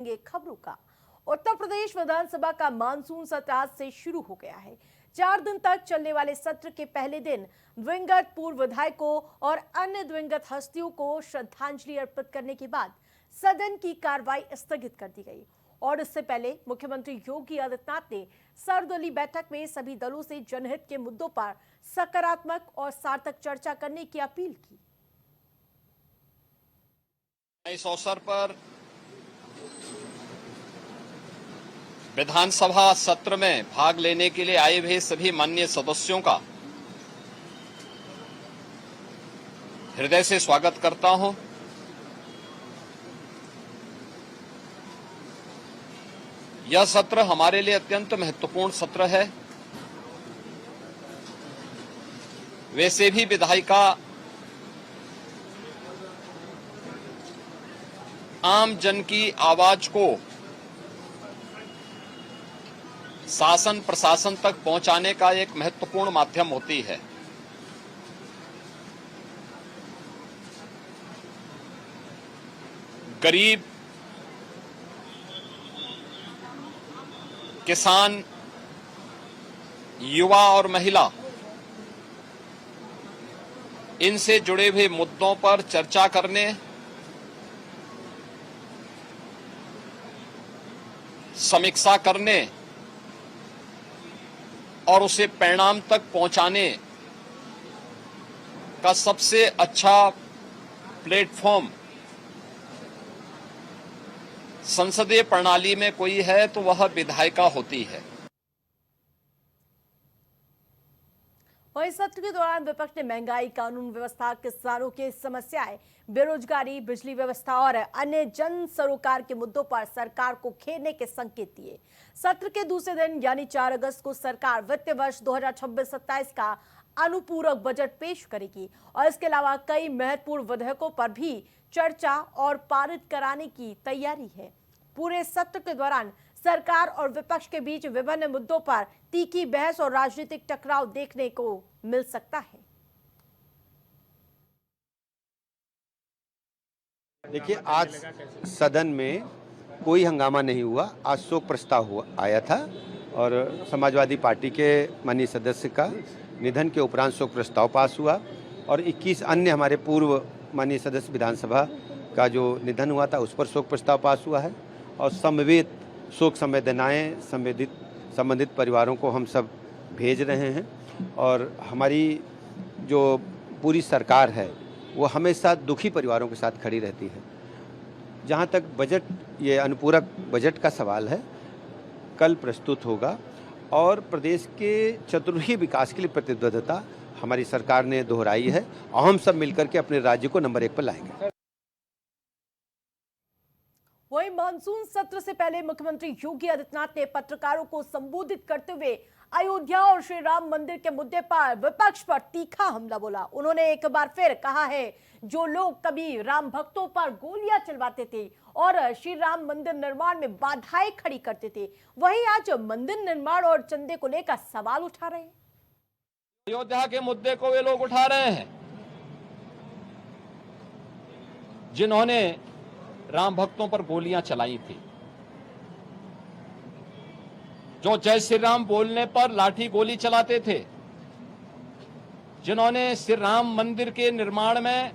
खबरों का। उत्तर प्रदेश विधानसभा का मानसून सत्र आज से शुरू हो गया है। 4 दिन तक चलने वाले सत्र के पहले दिन दिवंगत पूर्व विधायकों और अन्य दिवंगत हस्तियों को श्रद्धांजलि अर्पित करने के बाद सदन की कार्रवाई स्थगित कर दी गई। और इससे पहले मुख्यमंत्री योगी आदित्यनाथ ने सर्वदलीय बैठक में सभी दलों से जनहित के मुद्दों पर सकारात्मक और सार्थक चर्चा करने की अपील की। इस अवसर पर विधानसभा सत्र में भाग लेने के लिए आए हुए सभी माननीय सदस्यों का हृदय से स्वागत करता हूं। यह सत्र हमारे लिए अत्यंत महत्वपूर्ण सत्र है। वैसे भी विधायिका आम जन की आवाज को शासन प्रशासन तक पहुंचाने का एक महत्वपूर्ण माध्यम होती है। गरीब, किसान, युवा और महिला, इनसे जुड़े हुए मुद्दों पर चर्चा करने, समीक्षा करने और उसे परिणाम तक पहुंचाने का सबसे अच्छा प्लेटफॉर्म संसदीय प्रणाली में कोई है तो वह विधायिका होती है। वहीं सत्र के दौरान विपक्ष ने महंगाई, कानून व्यवस्था, किसानों की समस्याएं, बेरोजगारी, बिजली व्यवस्था और अन्य जन सरोकार के मुद्दों पर सरकार को घेरने के संकेत दिए। सत्र के दूसरे दिन यानी 4 अगस्त को सरकार वित्तीय वर्ष 2026-27 का अनुपूरक बजट पेश करेगी और इसके अलावा कई महत्वपूर्ण विधेयकों पर भी चर्चा और पारित कराने की तैयारी है। पूरे सत्र के दौरान सरकार और विपक्ष के बीच विभिन्न मुद्दों पर तीखी बहस और राजनीतिक टकराव देखने को मिल सकता है। देखिए, आज सदन में कोई हंगामा नहीं हुआ। आज शोक प्रस्ताव आया था और समाजवादी पार्टी के माननीय सदस्य का निधन के उपरांत शोक प्रस्ताव पास हुआ और 21 अन्य हमारे पूर्व माननीय सदस्य विधानसभा का जो निधन हुआ था उस पर शोक प्रस्ताव पास हुआ है और समवेत शोक संवेदनाएं संबंधित परिवारों को हम सब भेज रहे हैं। और हमारी जो पूरी सरकार है वो हमेशा दुखी परिवारों के साथ खड़ी रहती है। जहाँ तक बजट, ये अनुपूरक बजट का सवाल है, कल प्रस्तुत होगा और प्रदेश के चतुर्मुखी विकास के लिए प्रतिबद्धता हमारी सरकार ने दोहराई है और हम सब मिलकर के अपने राज्य को नंबर 1 पर लाएंगे। वहीं मानसून सत्र से पहले मुख्यमंत्री योगी आदित्यनाथ ने पत्रकारों को संबोधित करते हुए अयोध्या और श्री राम मंदिर के मुद्दे पर विपक्ष पर तीखा हमला बोला। उन्होंने एक बार फिर कहा है, जो लोग कभी राम भक्तों पर गोलियां चलवाते थे और श्री राम मंदिर निर्माण में बाधाएं खड़ी करते थे, वहीं आज मंदिर निर्माण और चंदे को लेकर सवाल उठा रहे हैं। अयोध्या के मुद्दे को वे लोग उठा रहे हैं जिन्होंने राम भक्तों पर गोलियां चलाई थी, जो जय श्री राम बोलने पर लाठी गोली चलाते थे, जिन्होंने श्री राम मंदिर के निर्माण में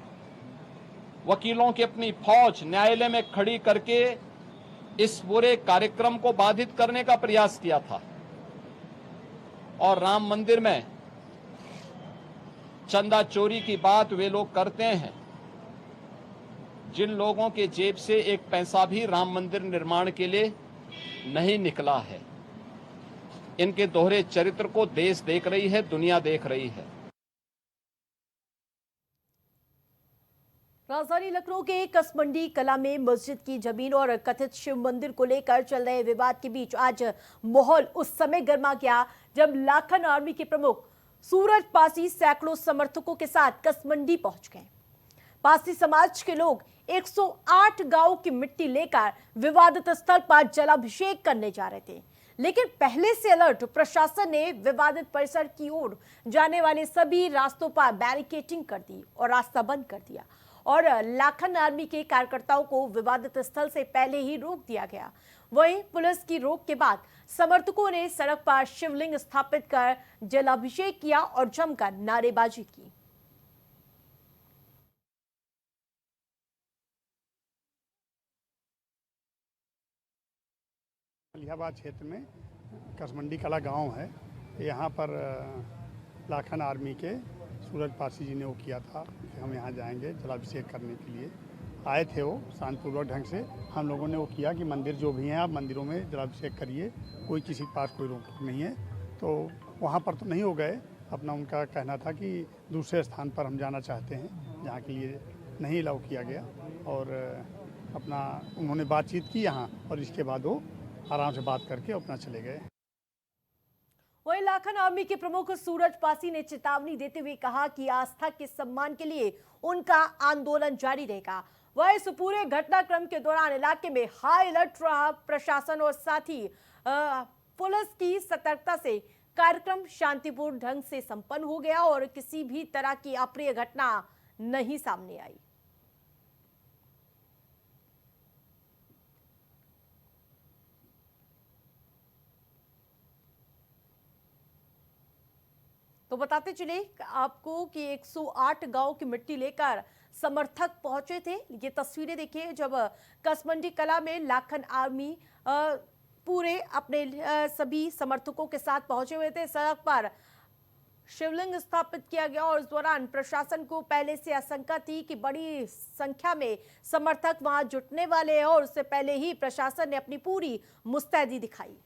वकीलों की अपनी फौज न्यायालय में खड़ी करके इस पूरे कार्यक्रम को बाधित करने का प्रयास किया था। और राम मंदिर में चंदा चोरी की बात वे लोग करते हैं जिन लोगों के जेब से एक पैसा भी राम मंदिर निर्माण के लिए नहीं निकला है। इनके दोहरे चरित्र को देश देख रही है, दुनिया देख रही है। राजधानी लखनऊ के कसमंडी कला में मस्जिद की जमीन और कथित शिव मंदिर को लेकर चल रहे विवाद के बीच आज माहौल उस समय गर्मा गया जब लाखन आर्मी के प्रमुख सूरज पासी सैकड़ों समर्थकों के साथ कसमंडी पहुंच गए। पासी समाज के लोग 108 गांव की मिट्टी लेकर विवादित स्थल पर जलाभिषेक करने जा रहे थे, लेकिन पहले से अलर्ट प्रशासन ने विवादित परिसर की ओर जाने वाले सभी रास्तों पर बैरिकेडिंग कर दी और रास्ता बंद कर दिया। और लाखन आर्मी के कार्यकर्ताओं को विवादित स्थल से पहले ही रोक दिया गया। वहीं पुलिस की रोक के बाद समर्थकों ने सड़क पर शिवलिंग स्थापित कर जलाभिषेक किया और जमकर नारेबाजी की। इलाहाबाद क्षेत्र में कसमंडी कला गांव है। यहाँ पर लाखन आर्मी के सूरज पासी जी ने वो किया था कि हम यहाँ जाएंगे जलाभिषेक करने के लिए। आए थे वो शांतिपूर्वक ढंग से। हम लोगों ने वो किया कि मंदिर जो भी हैं आप मंदिरों में जलाभिषेक करिए, कोई किसी के पास कोई रोक नहीं है। तो वहाँ पर तो नहीं हो गए। अपना उनका कहना था कि दूसरे स्थान पर हम जाना चाहते हैं जहाँ के लिए नहीं अलाउ किया गया। और अपना उन्होंने बातचीत की यहाँ और इसके बाद वो आराम से बात करके अपना चले गए। वहीं लाखन आर्मी के प्रमुख सूरज पासी ने चेतावनी देते हुए कहा कि आस्था के सम्मान के लिए उनका आंदोलन जारी रहेगा। वह इस पूरे घटनाक्रम के दौरान इलाके में हाई अलर्ट रहा। प्रशासन और साथ ही पुलिस की सतर्कता से कार्यक्रम शांतिपूर्ण ढंग से संपन्न हो गया और किसी भी तरह की अप्रिय घटना नहीं सामने आई। तो बताते चले आपको कि 108 गांव की मिट्टी लेकर समर्थक पहुंचे थे। ये तस्वीरें देखिए जब कसमंडी कला में लाखन आर्मी पूरे अपने सभी समर्थकों के साथ पहुंचे हुए थे। सड़क पर शिवलिंग स्थापित किया गया और इस दौरान प्रशासन को पहले से आशंका थी कि बड़ी संख्या में समर्थक वहां जुटने वाले हैं और उससे पहले ही प्रशासन ने अपनी पूरी मुस्तैदी दिखाई।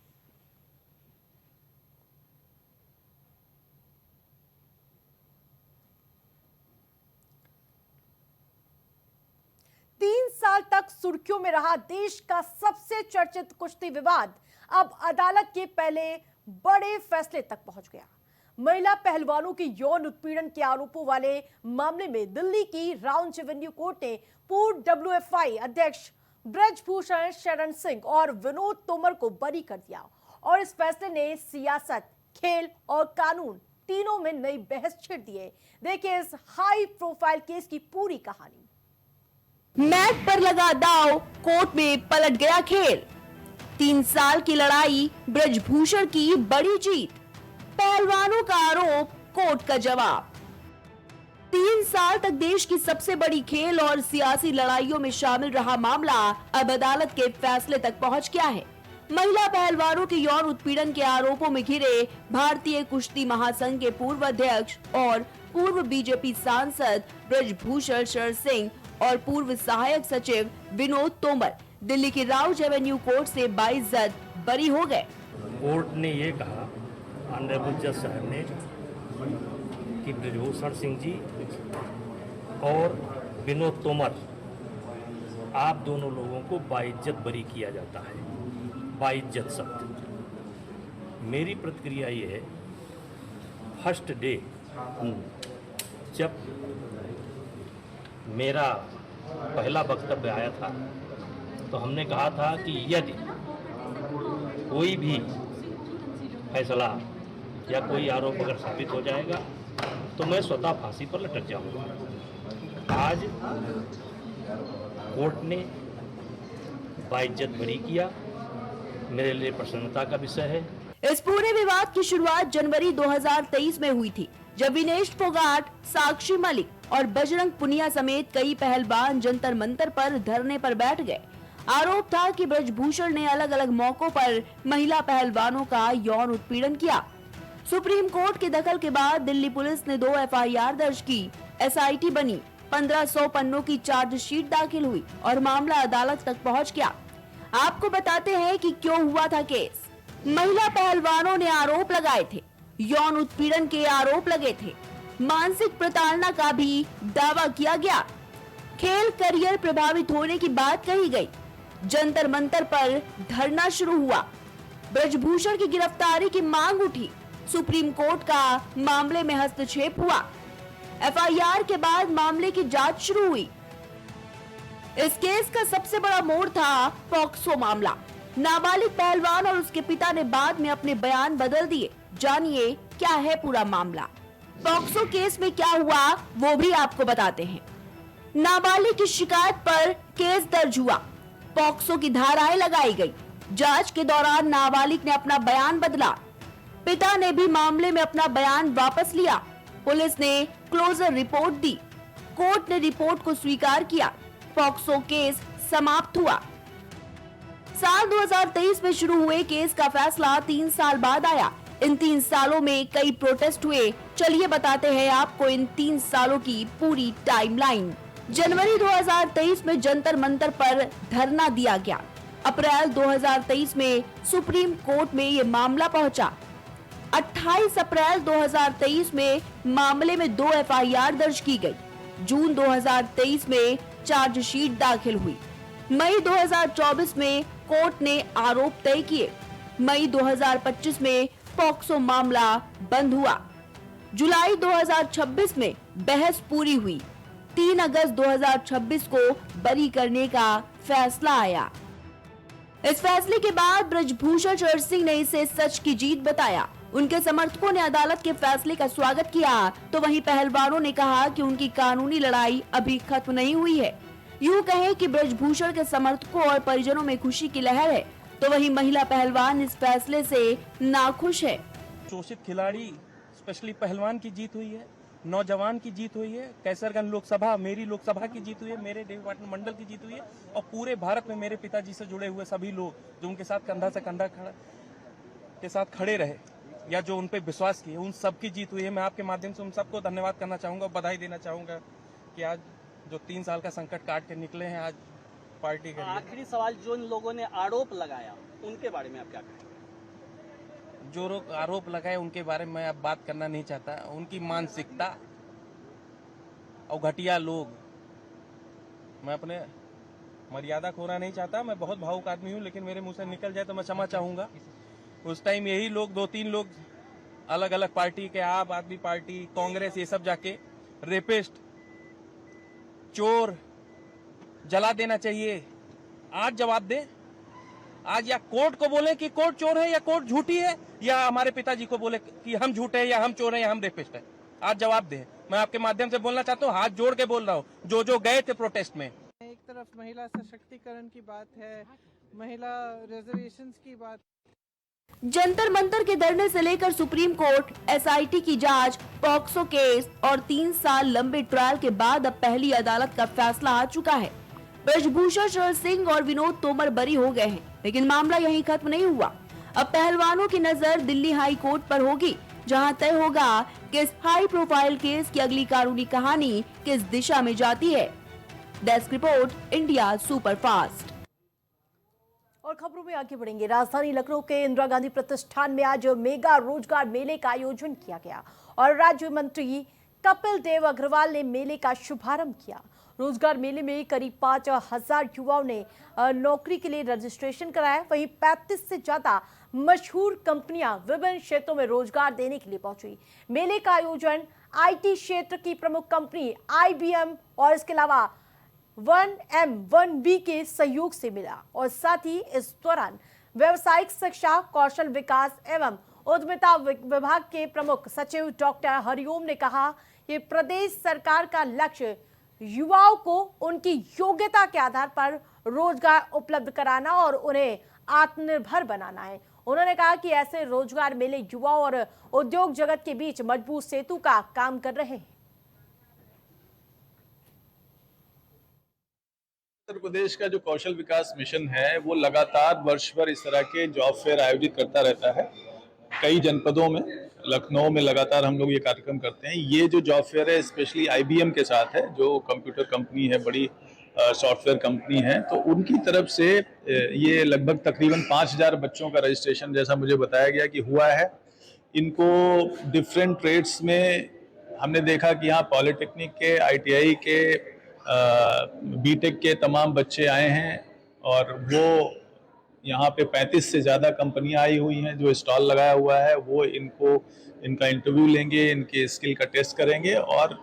साल तक सुर्खियों में रहा देश का सबसे चर्चित कुश्ती विवाद अब अदालत के पहले बड़े फैसले तक पहुंच गया। महिला पहलवानों के यौन उत्पीड़न के आरोपों वाले मामले में दिल्ली की राउंड एवेन्यू कोर्ट ने पूर्व WFI अध्यक्ष ब्रजभूषण शरण सिंह और विनोद तोमर को बरी कर दिया और इस फैसले ने सियासत, खेल और कानून तीनों में नई बहस छेड़ दी है। देखिए इस हाई प्रोफाइल केस की पूरी कहानी। मैट पर लगा दांव, कोर्ट में पलट गया खेल। 3 साल की लड़ाई, ब्रजभूषण की बड़ी जीत। पहलवानों का आरोप, कोर्ट का जवाब। 3 साल तक देश की सबसे बड़ी खेल और सियासी लड़ाइयों में शामिल रहा मामला अब अदालत के फैसले तक पहुंच गया है। महिला पहलवानों के यौन उत्पीड़न के आरोपों में घिरे भारतीय कुश्ती महासंघ के पूर्व अध्यक्ष और पूर्व बीजेपी सांसद ब्रजभूषण शरण सिंह और पूर्व सहायक सचिव विनोद तोमर दिल्ली की राउज एवेन्यू कोर्ट से बाइज्जत बरी हो गए। कोर्ट ने ये कहा, ऑनरेबल जज साहब ने, कि ब्रजभूषण सिंह जी और विनोद तोमर आप दोनों लोगों को बाइज्जत बरी किया जाता है। बाइज्जत शब्द, मेरी प्रतिक्रिया ये है, फर्स्ट डे जब मेरा पहला वक्तव्य आया था तो हमने कहा था कि यदि कोई भी फैसला या कोई आरोप अगर साबित हो जाएगा तो मैं स्वतः फांसी पर लटक जाऊंगा। आज कोर्ट ने बाइज्जत बरी किया, मेरे लिए प्रसन्नता का विषय है। इस पूरे विवाद की शुरुआत जनवरी 2023 में हुई थी, जब विनेश फोगाट, साक्षी मलिक और बजरंग पुनिया समेत कई पहलवान जंतर मंतर पर धरने पर बैठ गए। आरोप था कि ब्रजभूषण ने अलग अलग मौकों पर महिला पहलवानों का यौन उत्पीड़न किया। सुप्रीम कोर्ट के दखल के बाद दिल्ली पुलिस ने 2 FIR दर्ज की, SIT बनी, 1500 पन्नों की चार्जशीट दाखिल हुई और मामला अदालत तक पहुंच गया। आपको बताते हैं कि क्यों हुआ था केस। महिला पहलवानों ने आरोप लगाए थे, यौन उत्पीड़न के आरोप लगे थे, मानसिक प्रताड़ना का भी दावा किया गया, खेल करियर प्रभावित होने की बात कही गई, जंतर मंतर पर धरना शुरू हुआ, ब्रजभूषण की गिरफ्तारी की मांग उठी, सुप्रीम कोर्ट का मामले में हस्तक्षेप हुआ। FIR के बाद मामले की जांच शुरू हुई। इस केस का सबसे बड़ा मोड़ था पॉक्सो मामला। नाबालिग पहलवान और उसके पिता ने बाद में अपने बयान बदल दिए। जानिए क्या है पूरा मामला। पॉक्सो केस में क्या हुआ वो भी आपको बताते हैं। नाबालिग की शिकायत पर केस दर्ज हुआ, पॉक्सो की धाराएं लगाई गई। जांच के दौरान नाबालिग ने अपना बयान बदला। पिता ने भी मामले में अपना बयान वापस लिया। पुलिस ने क्लोजर रिपोर्ट दी। कोर्ट ने रिपोर्ट को स्वीकार किया। पॉक्सो केस समाप्त हुआ। साल 2023 में शुरू हुए केस का फैसला 3 साल बाद आया। इन 3 सालों में कई प्रोटेस्ट हुए। चलिए बताते हैं आपको इन 3 सालों की पूरी टाइमलाइन। जनवरी 2023 में जंतर मंतर पर धरना दिया गया। अप्रैल 2023 में सुप्रीम कोर्ट में ये मामला पहुंचा। 28 अप्रैल 2023 में मामले में 2 एफआईआर दर्ज की गई। जून 2023 में चार्जशीट दाखिल हुई। मई 2024 में कोर्ट ने आरोप तय किए। मई 2025 में पॉक्सो मामला बंद हुआ। जुलाई 2026 में बहस पूरी हुई। 3 अगस्त 2026 को बरी करने का फैसला आया। इस फैसले के बाद ब्रजभूषण शरण सिंह ने इसे सच की जीत बताया। उनके समर्थकों ने अदालत के फैसले का स्वागत किया, तो वहीं पहलवानों ने कहा कि उनकी कानूनी लड़ाई अभी खत्म नहीं हुई है। यूं कहें कि ब्रजभूषण के समर्थकों और परिजनों में खुशी की लहर है, तो वहीं महिला पहलवान इस फैसले से नाखुश है। शोषित खिलाड़ी स्पेशली पहलवान की जीत हुई है, नौजवान की जीत हुई है, कैसरगंज लोकसभा मेरी लोकसभा की जीत हुई है, मेरे डिपार्टमेंट मंडल की जीत हुई है और पूरे भारत में मेरे पिताजी से जुड़े हुए सभी लोग जो उनके साथ कंधा से कंधा के साथ खड़े रहे या जो उन पे विश्वास किए, उन सब की जीत हुई है। मैं आपके माध्यम से उन सबको धन्यवाद करना चाहूँगा, बधाई देना चाहूँगा कि आज जो 3 साल का संकट काट के निकले हैं आज पार्टी के लिए। आखिरी सवाल, जो इन लोगों ने आरोप लगाया उनके बारे में आप क्या कहेंगे? जो लोग आरोप लगाए उनके बारे में अब बात करना नहीं चाहता। उनकी मानसिकता और घटिया लोग, मैं अपने मर्यादा खोना नहीं चाहता। मैं बहुत भावुक आदमी हूँ, लेकिन मेरे मुंह से निकल जाए तो मैं क्षमा चाहूंगा। उस टाइम यही लोग 2-3 लोग अलग अलग पार्टी के, आप आदमी पार्टी, कांग्रेस, ये सब जाके रेपिस्ट, चोर जला देना चाहिए। आज जवाब दे। आज या कोर्ट को बोले कि कोर्ट चोर है या कोर्ट झूठी है, या हमारे पिताजी को बोले कि हम झूठे हैं या हम चोर हैं या हम रेपिस्ट हैं। आज जवाब दे। मैं आपके माध्यम से बोलना चाहता हूँ, हाथ जोड़ के बोल रहा हूँ, जो गए थे प्रोटेस्ट में। एक तरफ महिला सशक्तिकरण की बात है, महिला रिजर्वेशंस की बात। जंतर मंतर के धरने से लेकर सुप्रीम कोर्ट, एसआईटी की जांच, पॉक्सो केस और 3 साल लंबे ट्रायल के बाद अब पहली अदालत का फैसला आ चुका है। ब्रजभूषण शरण सिंह और विनोद तोमर बरी हो गए हैं, लेकिन मामला यहीं खत्म नहीं हुआ। अब पहलवानों की नजर दिल्ली हाई कोर्ट पर होगी, जहां तय होगा कि इस हाई प्रोफाइल केस की अगली कानूनी कहानी किस दिशा में जाती है। Desk report, India superfast. और खबरों में आगे बढ़ेंगे। राजधानी लखनऊ के इंदिरा गांधी प्रतिष्ठान में आज मेगा रोजगार मेले का आयोजन किया गया और राज्य मंत्री कपिल देव अग्रवाल ने मेले का शुभारंभ किया। रोजगार मेले में करीब 5,000 युवाओं ने नौकरी के लिए रजिस्ट्रेशन कराया। वहीं 35 से ज्यादा मशहूर कंपनियां विभिन्न क्षेत्रों में रोजगार देने के लिए पहुंची। मेले का आयोजन आईटी क्षेत्र की प्रमुख कंपनी IBM और इसके अलावा 1M1B के सहयोग से मिला और साथ ही इस दौरान व्यावसायिक शिक्षा, कौशल विकास एवं उद्यमिता विभाग के प्रमुख सचिव डॉक्टर हरिओम ने कहा कि प्रदेश सरकार का लक्ष्य युवाओं को उनकी योग्यता के आधार पर रोजगार उपलब्ध कराना और उन्हें आत्मनिर्भर बनाना है। उन्होंने कहा कि ऐसे रोजगार मेले युवाओं और उद्योग जगत के बीच मजबूत सेतु का काम कर रहे हैं। उत्तर प्रदेश का जो कौशल विकास मिशन है वो लगातार वर्ष भर इस तरह के जॉब फेयर आयोजित करता रहता है। कई जनपदों में, लखनऊ में लगातार हम लोग ये कार्यक्रम करते हैं। ये जो जॉब फेयर है स्पेशली IBM के साथ है, जो कंप्यूटर कंपनी है, बड़ी सॉफ्टवेयर कंपनी है, तो उनकी तरफ से ये लगभग तकरीबन 5,000 बच्चों का रजिस्ट्रेशन, जैसा मुझे बताया गया कि हुआ है। इनको डिफरेंट ट्रेड्स में हमने देखा कि यहाँ पॉलिटेक्निक के, ITI के, BTech के तमाम बच्चे आए हैं और वो यहाँ पे 35 से ज़्यादा कंपनियाँ आई हुई हैं जो स्टॉल लगाया हुआ है। वो इनका इंटरव्यू लेंगे, इनके स्किल का टेस्ट करेंगे और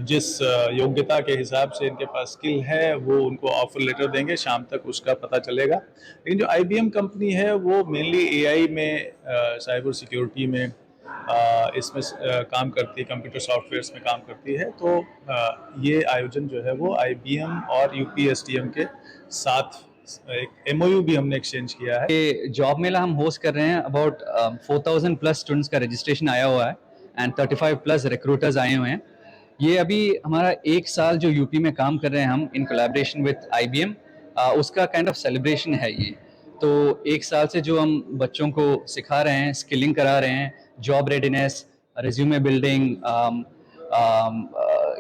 जिस योग्यता के हिसाब से इनके पास स्किल है वो उनको ऑफर लेटर देंगे। शाम तक उसका पता चलेगा। लेकिन जो IBM कंपनी है वो मेनली AI में, साइबर सिक्योरिटी में इसमें काम करती है, कंप्यूटर सॉफ्टवेयर्स में काम करती है। तो ये आयोजन जो है वो IBM और UPSTM के साथ एक MOU भी हमने एक्सचेंज किया है। ये जॉब मेला हम होस्ट कर रहे हैं। अबाउट 4000 प्लस स्टूडेंट्स का रजिस्ट्रेशन आया हुआ है एंड 35 प्लस रिक्रूटर्स आए हुए हैं। ये अभी हमारा 1 साल जो यूपी में काम कर रहे हैं हम इन कोलैबोरेशन विद IBM, उसका काइंड ऑफ सेलिब्रेशन है ये। तो 1 साल से जो हम बच्चों को सिखा रहे हैं, स्किलिंग करा रहे हैं, job readiness, resume building,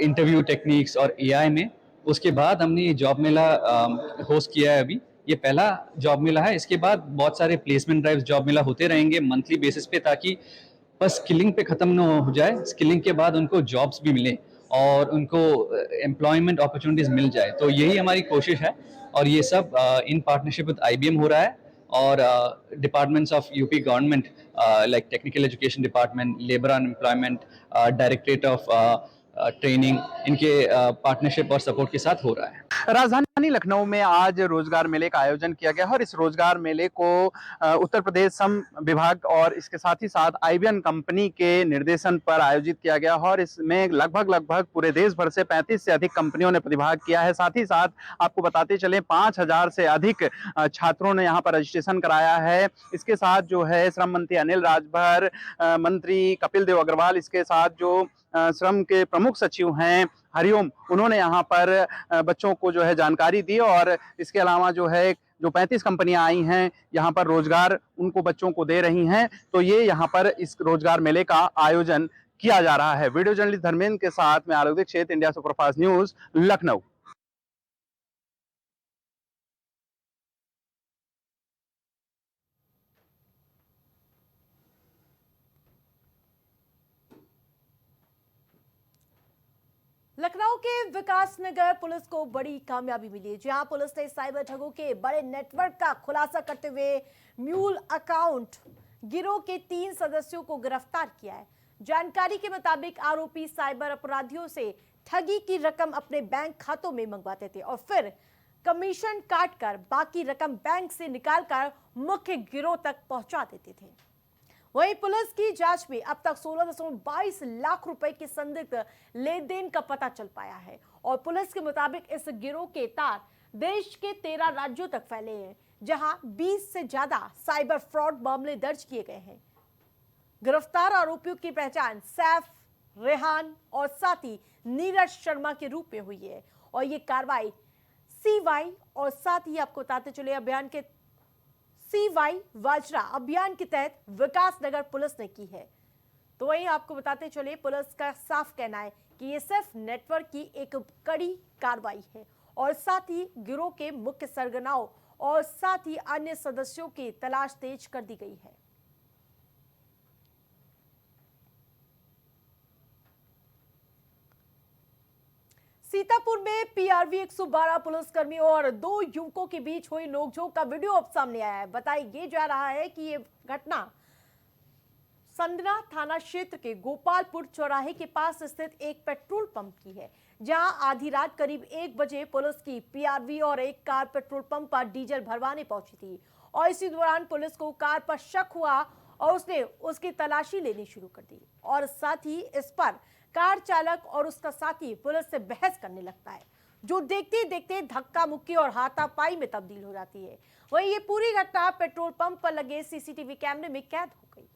interview techniques और AI में, उसके बाद हमने ये जॉब मेला होस्ट किया है। अभी ये पहला जॉब मेला है। इसके बाद बहुत सारे प्लेसमेंट ड्राइव्स जॉब मेला होते रहेंगे मंथली बेसिस पे, ताकि बस स्किलिंग पे ख़त्म ना हो जाए, स्किलिंग के बाद उनको जॉब्स भी मिले और उनको एम्प्लॉयमेंट अपॉर्चुनिटीज़ मिल जाए। तो यही हमारी कोशिश है और ये सब इन पार्टनरशिप विद IBM हो रहा है और departments of UP government like technical education department, labour and employment, directorate of training, इनके पार्टनरशिप और सपोर्ट के साथ हो रहा है। राजधानी लखनऊ में आज रोजगार मेले का आयोजन किया गया और इस रोजगार मेले को उत्तर प्रदेश श्रम विभाग और इसके साथ ही साथ IBM कंपनी के निर्देशन पर आयोजित किया गया और इसमें लगभग पूरे देश भर से 35 से अधिक कंपनियों ने प्रतिभाग किया है। साथ ही साथ आपको बताते चले 5000 से अधिक छात्रों ने यहाँ पर रजिस्ट्रेशन कराया है। इसके साथ जो है श्रम मंत्री अनिल राजभर, मंत्री कपिल देव अग्रवाल, इसके साथ जो श्रम के प्रमुख सचिव हैं हरिओम, उन्होंने यहाँ पर बच्चों को जो है जानकारी दी और इसके अलावा जो है जो 35 कंपनियां आई हैं यहाँ पर रोजगार उनको बच्चों को दे रही हैं। तो ये यहाँ पर इस रोजगार मेले का आयोजन किया जा रहा है। वीडियो जर्नलिस्ट धर्मेंद्र के साथ में Alok Dikshit, India superfast news, Lucknow. Lucknow के विकास नगर पुलिस को बड़ी कामयाबी मिली है, जहां पुलिस ने साइबर ठगों के बड़े नेटवर्क का खुलासा करते हुए म्यूल अकाउंट गिरोह के 3 सदस्यों को गिरफ्तार किया है। जानकारी के मुताबिक आरोपी साइबर अपराधियों से ठगी की रकम अपने बैंक खातों में मंगवाते थे और फिर कमीशन काटकर बाकी रकम बैंक से निकालकर मुख्य गिरोह तक पहुंचा देते थे। वहीं पुलिस की जांच में अब तक 16.22 लाख रुपए के संदिग्ध लेन देन का पता चल पाया है और पुलिस के मुताबिक इस गिरोह के तार देश के 13 राज्यों तक फैले हैं, जहां 20 से ज्यादा साइबर फ्रॉड मामले दर्ज किए गए हैं। गिरफ्तार आरोपियों की पहचान सैफ, रेहान और साथ ही नीरज शर्मा के रूप में हुई है और ये कार्रवाई CY और साथ ही आपको बताते चले अभियान के CY वाजरा अभियान के तहत विकास नगर पुलिस ने की है। तो वहीं आपको बताते चले पुलिस का साफ कहना है कि ये सिर्फ नेटवर्क की एक कड़ी कार्रवाई है और साथ ही गिरोह के मुख्य सरगनाओं और साथ ही अन्य सदस्यों की तलाश तेज कर दी गई है। सीतापुर में PRV 112 पुलिसकर्मियों और 2 युवकों के बीच हुई नोकझोंक का वीडियो अब सामने आया है। बताया जा रहा है कि ये घटना संदना थाना क्षेत्र के गोपालपुर चौराहे के पास स्थित एक पेट्रोल पंप की है, जहां आधी रात करीब 1 बजे पुलिस की PRV और एक कार पेट्रोल पंप पर डीजल भरवाने पहुंची थी और इसी दौरान पुलिस को कार पर शक हुआ और उसने उसकी तलाशी लेनी शुरू कर दी और साथ ही इस पर कार चालक और उसका साथी पुलिस से बहस करने लगता है, जो देखते देखते धक्का मुक्की और हाथापाई में तब्दील हो जाती है। वहीं ये पूरी घटना पेट्रोल पंप पर लगे CCTV कैमरे में कैद हो गई।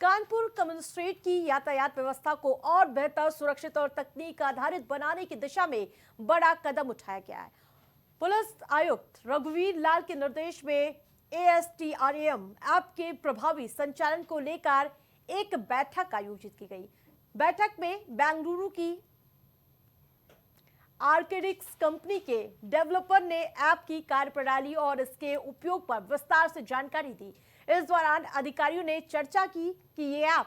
कानपुर कमिश्नरेट की यातायात व्यवस्था को और बेहतर, सुरक्षित और तकनीक आधारित बनाने की दिशा में बड़ा कदम उठाया गया है। पुलिस आयुक्त रघुवीर लाल के निर्देश में ASTRAM ऐप के प्रभावी संचालन को लेकर एक बैठक आयोजित की गई। बैठक में बेंगलुरु की आर्किडिक्स कंपनी के डेवलपर ने ऐप की कार्यप्रणाली और इसके उपयोग पर विस्तार से जानकारी दी। इस दौरान अधिकारियों ने चर्चा की कि ये ऐप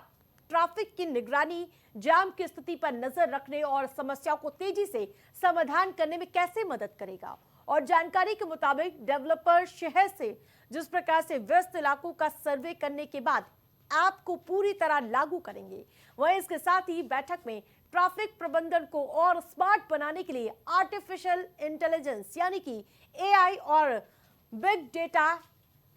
ट्रैफिक की निगरानी, जाम की स्थिति पर नजर रखने और समस्याओं को तेजी से समाधान करने में कैसे मदद करेगा। और जानकारी के मुताबिक डेवलपर शहर से जिस प्रकार से व्यस्त इलाकों का सर्वे करने के बाद ऐप को पूरी तरह लागू करेंगे। वहीं इसके साथ ही बैठक में ट्रैफिक प्रबंधन को और स्मार्ट बनाने के लिए आर्टिफिशियल इंटेलिजेंस यानी कि एआई और बिग डेटा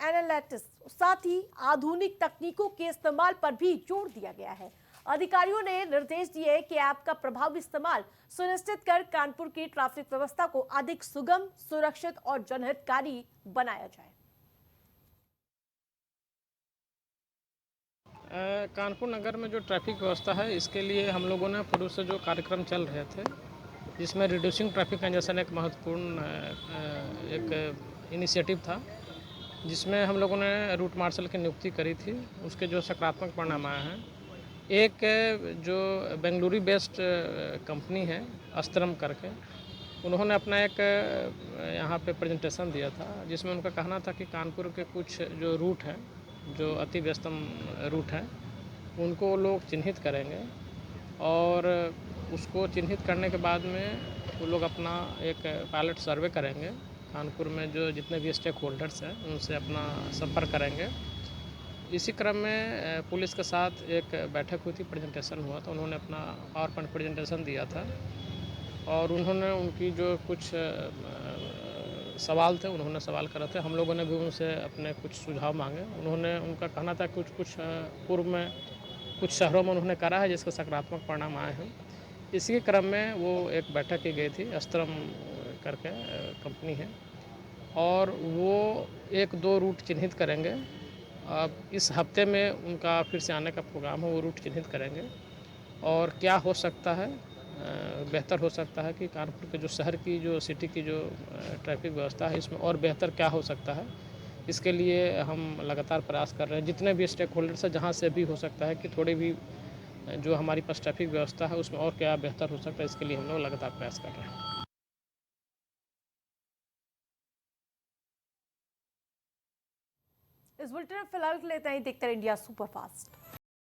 एनालिटिक्स साथ ही आधुनिक तकनीकों के इस्तेमाल पर भी जोर दिया गया है। अधिकारियों ने निर्देश दिए कि ऐप का प्रभावी इस्तेमाल सुनिश्चित कर कानपुर की ट्रैफिक व्यवस्था को अधिक सुगम, सुरक्षित और जनहितकारी बनाया जाए। कानपुर नगर में जो ट्रैफिक व्यवस्था है, इसके लिए हम लोगों ने पूर्व से जो कार्यक्रम चल रहे थे, जिसमें रिड्यूसिंग ट्रैफिक कंजेशन एक महत्वपूर्ण एक इनिशिएटिव था, जिसमें हम लोगों ने रूट मार्शल की नियुक्ति करी थी। उसके जो सकारात्मक परिणाम आए हैं, एक जो बेंगलुरु बेस्ड कंपनी है अस्त्रम करके, उन्होंने अपना एक यहाँ पे प्रेजेंटेशन दिया था, जिसमें उनका कहना था कि कानपुर के कुछ जो रूट हैं, जो अति व्यस्तम रूट हैं, उनको लोग चिन्हित करेंगे और उसको चिन्हित करने के बाद में वो लोग अपना एक पायलट सर्वे करेंगे। कानपुर में जो जितने भी स्टेक होल्डर्स हैं, उनसे अपना संपर्क करेंगे। इसी क्रम में पुलिस के साथ एक बैठक हुई थी, प्रेजेंटेशन हुआ था, उन्होंने अपना पावर पॉइंट प्रेजेंटेशन दिया था और उन्होंने उनकी जो कुछ सवाल थे, उन्होंने सवाल करे थे। हम लोगों ने भी उनसे अपने कुछ सुझाव मांगे। उन्होंने उनका कहना था कुछ पूर्व में कुछ शहरों में उन्होंने करा है, जिसका सकारात्मक परिणाम आए हैं। इसी क्रम में वो एक बैठक की गई थी, अस्त्रम करके कंपनी है, और वो 1-2 रूट चिन्हित करेंगे। अब इस हफ्ते में उनका फिर से आने का प्रोग्राम है, वो रूट चिन्हित करेंगे और क्या हो सकता है, बेहतर हो सकता है कि कानपुर के जो शहर की जो सिटी की जो ट्रैफिक व्यवस्था है, इसमें और बेहतर क्या हो सकता है, इसके लिए हम लगातार प्रयास कर रहे हैं। जितने भी स्टेक होल्डर्स हैं, जहाँ से भी हो सकता है कि थोड़ी भी जो हमारी पास ट्रैफिक व्यवस्था है, उसमें और क्या बेहतर हो सकता है, इसके लिए हम लोग लगातार प्रयास कर रहे हैं। इस बुलेटिन में फिलहाल के लिए इतना ही। देखते रहिए इंडिया सुपरफास्ट।